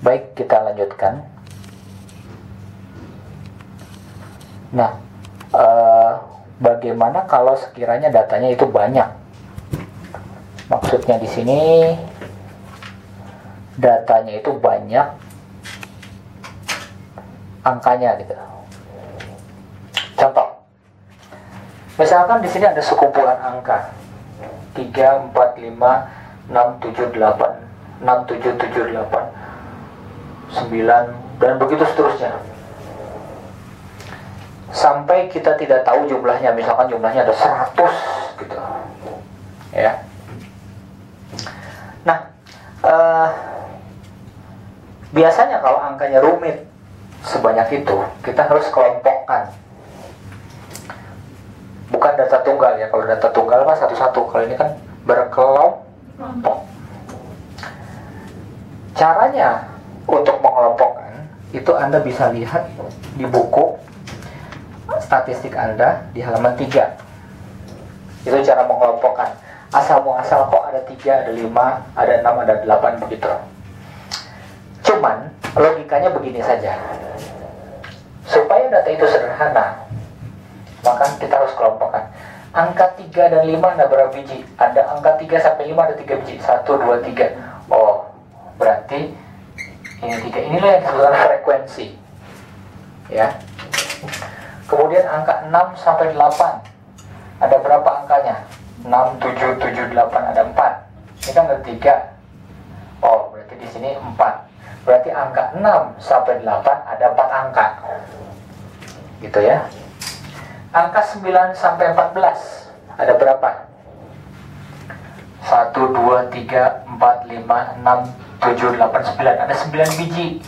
Baik, kita lanjutkan. Nah, bagaimana kalau sekiranya datanya itu banyak? Maksudnya di sini datanya itu banyak, angkanya gitu. Contoh, misalkan di sini ada sekumpulan angka 3, 4, 5, 6, 7, 8, 6, 7, 7, 8, 9, dan begitu seterusnya. Sampai kita tidak tahu jumlahnya, misalkan jumlahnya ada 100 gitu. Ya. Nah, biasanya kalau angkanya rumit sebanyak itu, kita harus kelompokkan. Bukan data tunggal ya, kalau data tunggal kan satu-satu, kalau ini kan berkelompok. Caranya untuk mengelompokkan itu Anda bisa lihat di buku statistik Anda di halaman 3. Itu cara mengelompokkan. Asal muasal kok ada 3, ada 5, ada 6, ada 8 begitu. Cuman logikanya begini saja. Supaya data itu sederhana, maka kita harus kelompokkan. Angka 3 dan 5 ada berapa biji? Ada angka 3 sampai 5 ada 3 biji. 1, 2, 3. Oh, berarti ini 3. Inilah yang disebut frekuensi. Ya. Kemudian angka 6 sampai 8. Ada berapa angkanya? 6, 7, 7, 8, ada 4. Ini kan ada 3. Oh, berarti di sini 4. Berarti angka 6 sampai 8 ada 4 angka. Gitu ya. Angka 9 sampai 14 ada berapa? 1, 2, 3, 4, 5, 6, 7, 8, 9. Ada 9 biji.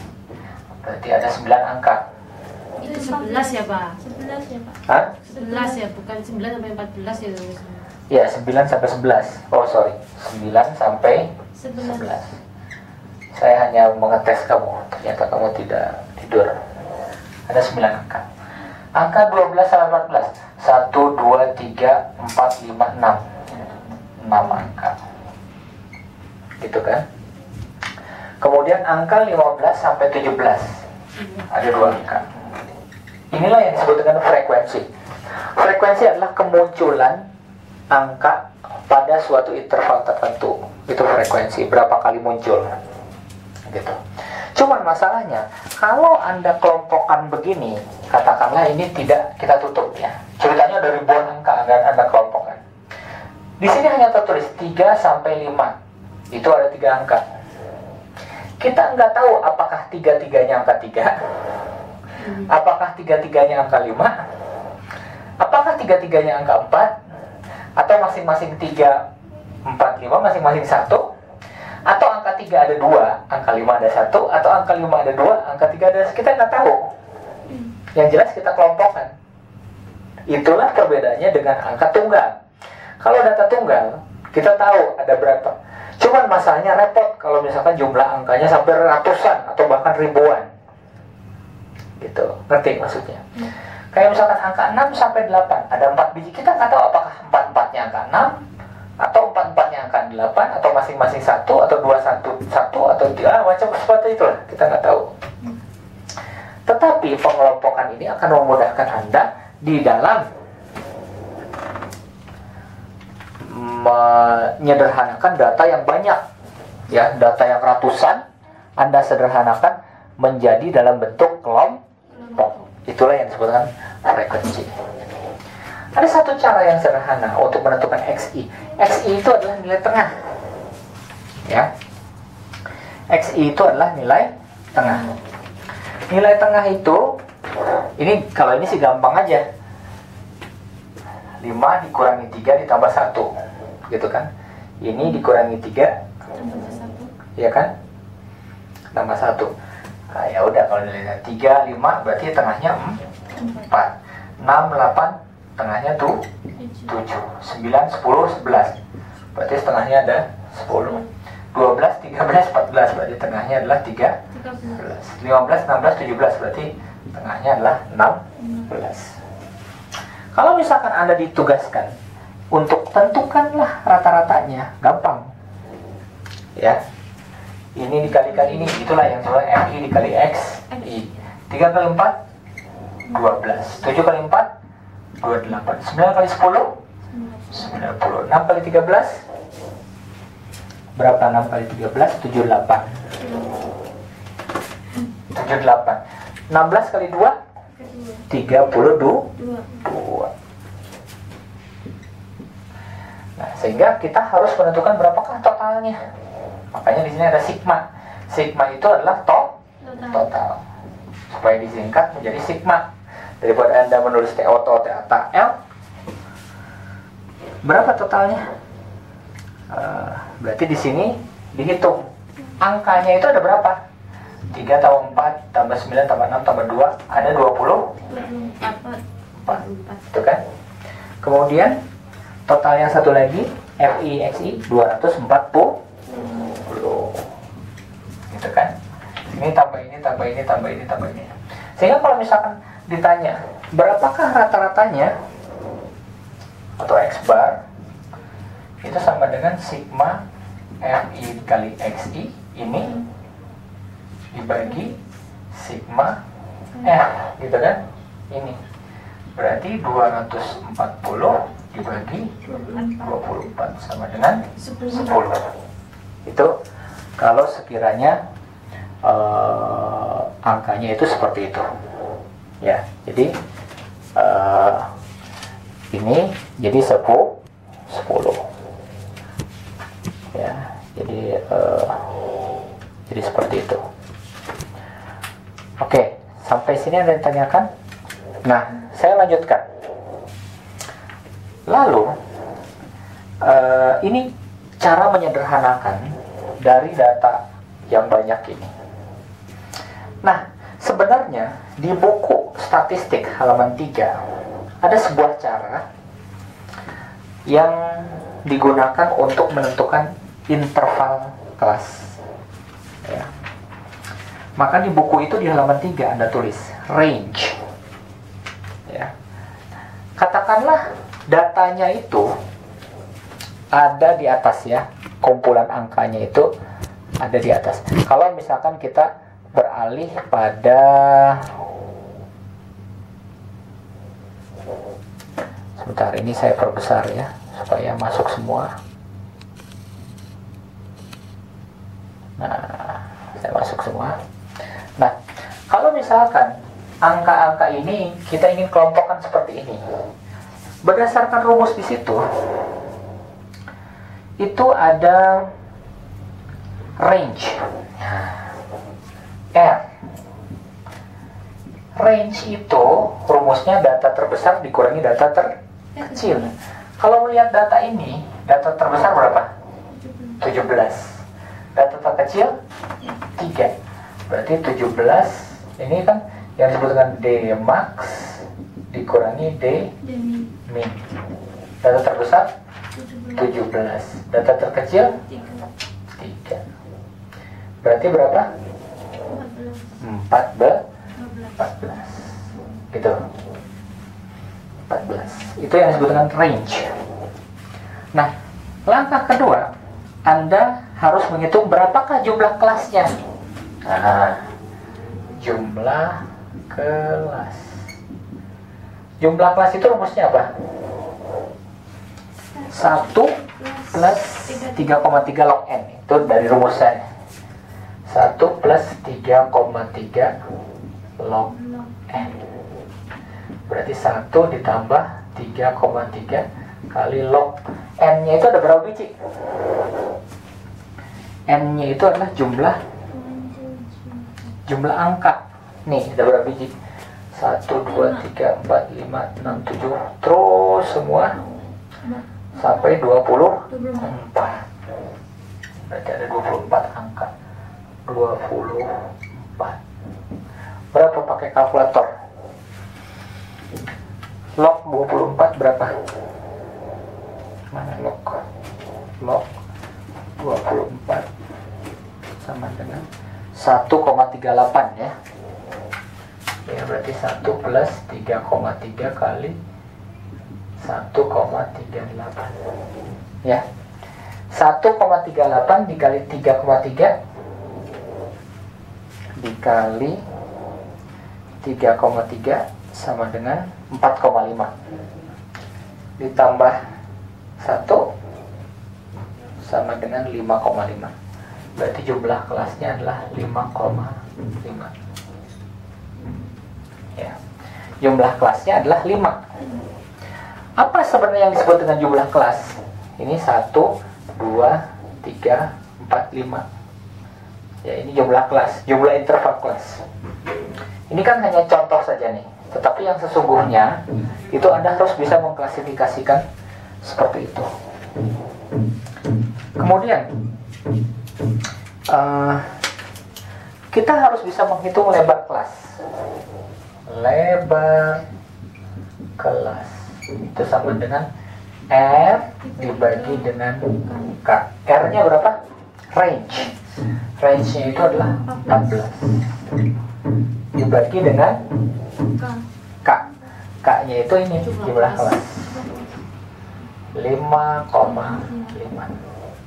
Berarti ada 9 angka. Itu 11 ya Pak? 11 ya Pak? Hah? 11 ya, bukan 9 sampai 14 ya tulisnya. Ya, 9 sampai 11. Oh sorry, 9 sampai 11. Saya hanya mengetes kamu. Ternyata kamu tidak tidur. Ada 9 angka. Angka 12 sampai 14. 1, 2, 3, 4, 5, 6. 6 angka. Gitu kan? Kemudian angka 15 sampai 17. Ada 2 angka. Inilah yang disebut dengan frekuensi. Frekuensi adalah kemunculan angka pada suatu interval tertentu. Itu frekuensi, berapa kali muncul. Gitu. Cuman masalahnya, kalau Anda kelompokkan begini, katakanlah ini tidak kita tutup ya. Ceritanya ada ribuan angka Anda kelompokkan. Di sini hanya tertulis 3 sampai 5. Itu ada 3 angka. Kita nggak tahu apakah 3-3-nya angka 3, apakah 3-3-nya angka 5, apakah 3-3-nya angka 4, atau masing-masing 3, 4, 5, masing-masing 1, atau angka 3 ada 2, angka 5 ada 1, atau angka 5 ada 2, angka 3 ada 1, kita nggak tahu. Yang jelas kita kelompokkan. Itulah perbedaannya dengan angka tunggal. Kalau data tunggal, kita tahu ada berapa. Cuman masalahnya repot kalau misalkan jumlah angkanya sampai ratusan atau bahkan ribuan. Gitu, ngerti maksudnya? Kayak misalkan angka 6 sampai 8, ada 4 biji, kita nggak tahu apakah 4-4-nya angka 6, atau 4-4-nya angka 8, atau masing-masing 1, atau 2-1-1, atau 3, macam seperti itulah, kita nggak tahu. Tetapi pengelompokan ini akan memudahkan Anda di dalam menyederhanakan data yang banyak, ya, data yang ratusan Anda sederhanakan menjadi dalam bentuk kelompok. Itulah yang disebut dengan frekuensi. Ada satu cara yang sederhana untuk menentukan XI. XI itu adalah nilai tengah, ya. XI itu adalah nilai tengah. Nilai tengah itu, ini kalau ini sih gampang aja. 5 dikurangi 3 ditambah 1, gitu kan. Ini dikurangi 3, ya kan, tambah 1. Nah, ya udah, kalau nilainya 3, 5 berarti tengahnya 4. 6, 8 tengahnya tuh 7. 9, 10, 11 berarti setengahnya ada 10. 12, 13, 14 berarti tengahnya adalah 13. 15, 16, 17 berarti tengahnya adalah 16. Kalau misalkan Anda ditugaskan untuk tentukanlah rata-ratanya, gampang, ya. Ini dikalikan ini, itulah yang disebut FI dikali XI. 3 kali 4 12. 7 kali 4 28. 9 kali 10 90. 6 kali 13 berapa? 6 kali 13 78. 78. 16 kali 2 32. Nah, sehingga kita harus menentukan berapakah totalnya. Makanya di sini ada sigma. Sigma itu adalah total. Supaya disingkat menjadi sigma. Daripada Anda menulis TO, L, berapa totalnya? Berarti di sini dihitung. Angkanya itu ada berapa? 3 tambah 4 tambah 9 tambah 6 tambah 2 ada 24. Itu kan? Kemudian total yang satu lagi FI XI 240. Gitu kan? Ini tambah ini tambah ini tambah ini tambah ini. Sehingga kalau misalkan ditanya berapakah rata-ratanya atau X bar, itu sama dengan sigma FI kali XI ini dibagi sigma F, gitu kan? Ini berarti 240 dibagi 24 sama dengan 10. Itu kalau sekiranya angkanya itu seperti itu, ya. Jadi ini jadi 10, ya. Jadi seperti itu. Oke, sampai sini ada yang ditanyakan? Nah, saya lanjutkan. Lalu ini cara menyederhanakan dari data yang banyak ini. Nah, sebenarnya di buku statistik halaman 3 ada sebuah cara yang digunakan untuk menentukan interval kelas, ya. Maka di buku itu di halaman 3 Anda tulis range, ya. Katakanlah datanya itu ada di atas, ya. Kumpulan angkanya itu ada di atas. Kalau misalkan kita beralih pada sebentar, ini saya perbesar ya supaya masuk semua. Nah, saya masuk semua. Nah, kalau misalkan angka-angka ini kita ingin kelompokkan seperti ini, berdasarkan rumus di situ, itu ada range. R. Range itu rumusnya data terbesar dikurangi data terkecil. Kalau melihat data ini, data terbesar berapa? 17. Data terkecil 3. Berarti 17 ini kan yang disebut dengan D max dikurangi D min. Data terbesar 17. Data terkecil 3. Berarti berapa? 14. Gitu. 14. Itu yang disebut dengan range. Nah, langkah kedua, Anda harus menghitung berapakah jumlah kelasnya. Nah, jumlah kelas. Jumlah kelas itu rumusnya apa? 1 plus 3,3 log N. Itu dari rumus saya. 1 plus 3,3 log N. Berarti 1 ditambah 3,3 kali log N-nya itu ada berapa biji? N-nya itu adalah jumlah angka. Nih, ada berapa biji? 1, 2, 3, 4, 5, 6, 7. Terus semua sampai 24. Berarti ada 24 angka. 24. Berapa pakai kalkulator? Log 24 berapa? Mana log? Log 24 sama dengan 1,38 ya. Ya berarti 1 plus 3,3 kali 1,38 ya. 1,38 dikali 3,3 kali 3,3 sama dengan 4,5 ditambah 1 sama dengan 5,5. Berarti jumlah kelasnya adalah 5,5. Ya. Jumlah kelasnya adalah 5. Apa sebenarnya yang disebut dengan jumlah kelas? Ini 1, 2, 3, 4, 5. Ya, ini jumlah kelas, jumlah interval kelas. Ini kan hanya contoh saja nih. Tetapi yang sesungguhnya itu Anda harus bisa mengklasifikasikan seperti itu. Kemudian kita harus bisa menghitung lebar kelas. Lebar kelas itu sama dengan R dibagi dengan K. R-nya berapa? Range. Range-nya itu adalah 14 dibagi dengan K. K-nya itu ini jumlah kelas 5,5.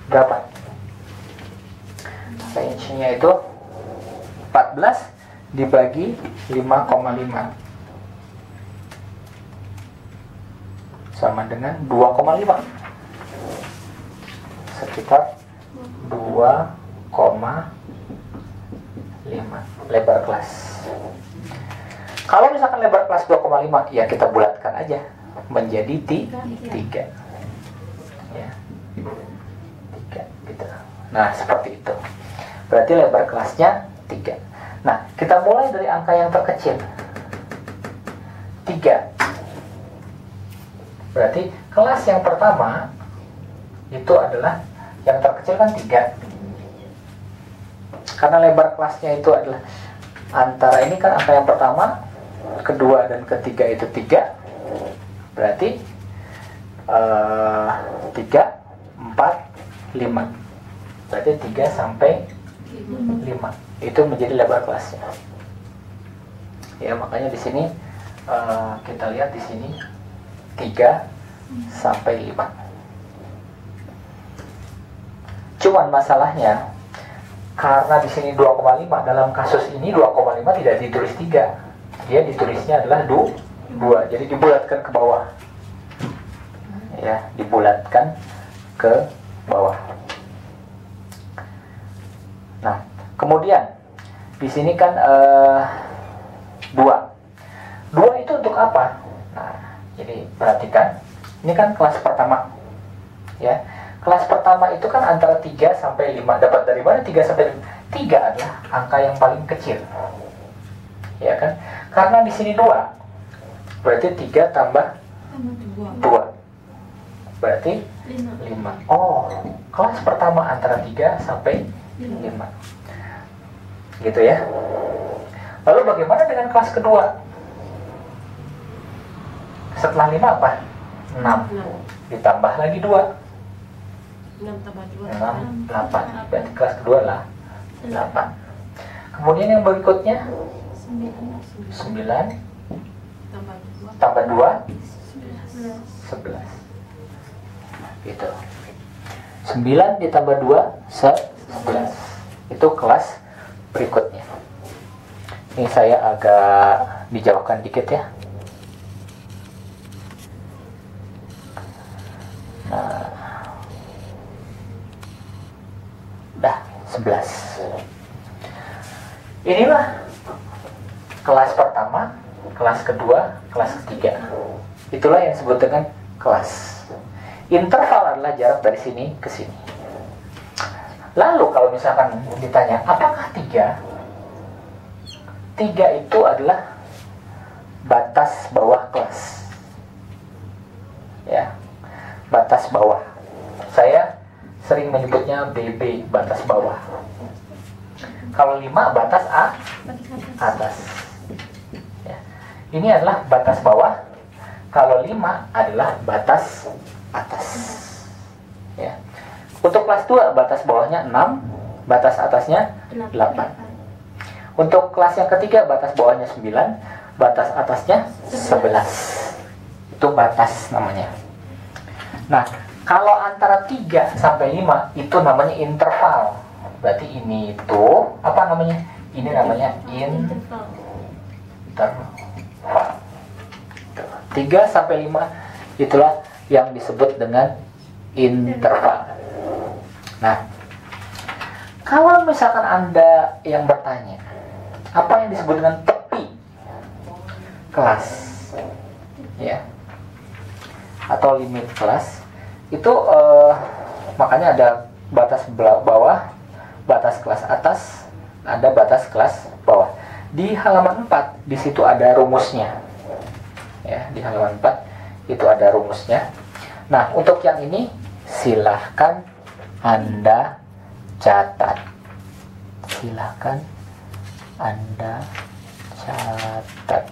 Berapa? Range-nya itu 14 dibagi 5,5 sama dengan 2,5, sekitar 2,5 lebar kelas. Kalau misalkan lebar kelas 2,5, ya kita bulatkan aja menjadi 3. Ya. 3 gitu. Nah, seperti itu. Berarti lebar kelasnya 3. Nah, kita mulai dari angka yang terkecil 3. Berarti kelas yang pertama itu adalah yang terkecil kan 3. Karena lebar kelasnya itu adalah antara ini kan angka yang pertama, kedua dan ketiga itu 3. Berarti 3, 4, 5. Berarti 3 sampai 5 itu menjadi lebar kelasnya. Ya, makanya di sini kita lihat di sini 3 sampai 5. Cuman masalahnya karena di sini 2,5, dalam kasus ini 2,5 tidak ditulis 3. Dia ditulisnya adalah 2. Jadi dibulatkan ke bawah. Ya, dibulatkan ke bawah. Nah, kemudian di sini kan 2. 2 itu untuk apa? Nah, jadi perhatikan, ini kan kelas pertama. Ya, kelas pertama itu kan antara 3 sampai 5. Dapat dari mana 3 sampai 5? 3 adalah angka yang paling kecil. Ya kan? Karena di sini 2. Berarti 3 tambah 2. Berarti 5. Oh, kelas pertama antara 3 sampai 5. Gitu ya. Lalu bagaimana dengan kelas kedua? Setelah 5 apa? 6. Ditambah lagi 2. 6 tambah 2 6, 8. Berarti kelas kedua lah 8. Kemudian yang berikutnya 9 tambah 2 11. Gitu. 9 ditambah 2 11. Itu kelas berikutnya. Ini saya agak dijauhkan dikit ya. Nah, dah 11. Inilah kelas pertama, kelas kedua, kelas ketiga. Itulah yang disebut dengan kelas. Interval adalah jarak dari sini ke sini. Lalu kalau misalkan ditanya, apakah 3? 3 itu adalah batas bawah kelas. Ya, batas bawah. Saya sering menyebutnya BB, batas bawah. Kalau 5 batas atas. Ya. Ini adalah batas bawah. Kalau 5 adalah batas atas. Ya. Untuk kelas 2 batas bawahnya 6, batas atasnya 8. Untuk kelas yang ketiga batas bawahnya 9, batas atasnya 11. Itu batas namanya. Nah, kalau antara 3 sampai 5 itu namanya interval. Berarti ini itu apa namanya? Ini namanya interval. interval. 3 sampai 5 itulah yang disebut dengan interval. Nah, kalau misalkan Anda yang bertanya, apa yang disebut dengan tepi kelas? Ya. Atau limit kelas. Itu makanya ada batas bawah, batas kelas atas, ada batas kelas bawah. Di halaman 4 di situ ada rumusnya. Ya, di halaman 4 itu ada rumusnya. Nah, untuk yang ini silahkan Anda catat. Silahkan Anda catat.